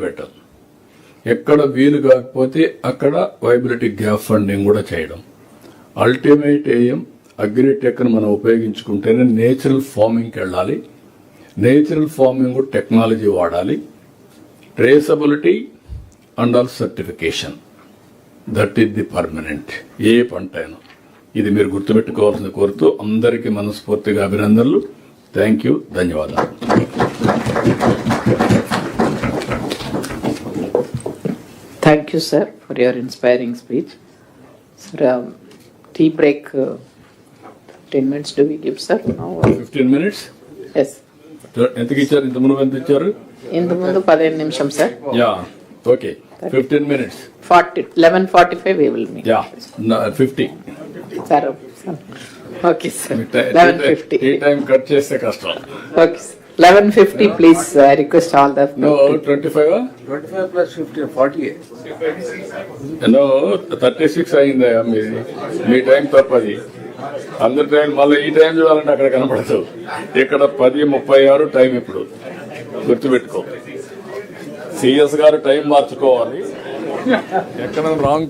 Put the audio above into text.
పెట్టాలి. ఎక్కడ వీలు కాకపోతే అక్కడ వైబిలిటీ గ్యాప్ ఫండింగ్ కూడా చేయడం. అల్టిమేట్ ఎయిమ్ అగ్రిటెక్ ను మనం ఉపయోగించుకుంటేనే నేచురల్ ఫార్మింగ్కి వెళ్ళాలి. నేచురల్ ఫార్మింగ్ కూడా టెక్నాలజీ వాడాలి. Traceability and all certification, that is the permanent ఏ పంట అయినా. ఇది మీరు గుర్తుపెట్టుకోవాల్సింది కోరుతూ అందరికీ మనస్ఫూర్తిగా అభినందనలు. థ్యాంక్ యూ, ధన్యవాదాలు. Thank you, sir, for your inspiring speech. Sir, tea break, 10 minutes do we give, sir? Now, 15 minutes? yes. ఎంతకి ఇచ్చారు? ఇంత ముందు ఎంత ఇచ్చారు? ఇంత ముందు 15 నిమిషం, sir. Yeah, okay. 15 minutes. 11:45 we will meet. Yeah, 50. Sir, okay, sir. 11:50. ఈ టైం కట్ చేస్తే కష్టం. Okay, sir. 11:50, please. I request all the. No, 25? 25 plus 50, 48. No, 36 అయిందా మీ టైం తప్పది. అందరి టైం మళ్ళీ ఈ టైం చూడాలంటే అక్కడ కనపడదు. ఇక్కడ 10:36 టైం. ఇప్పుడు గుర్తుపెట్టుకో, సిఎస్ గారు టైం మార్చుకోవాలి. ఎక్కడ రాంగ్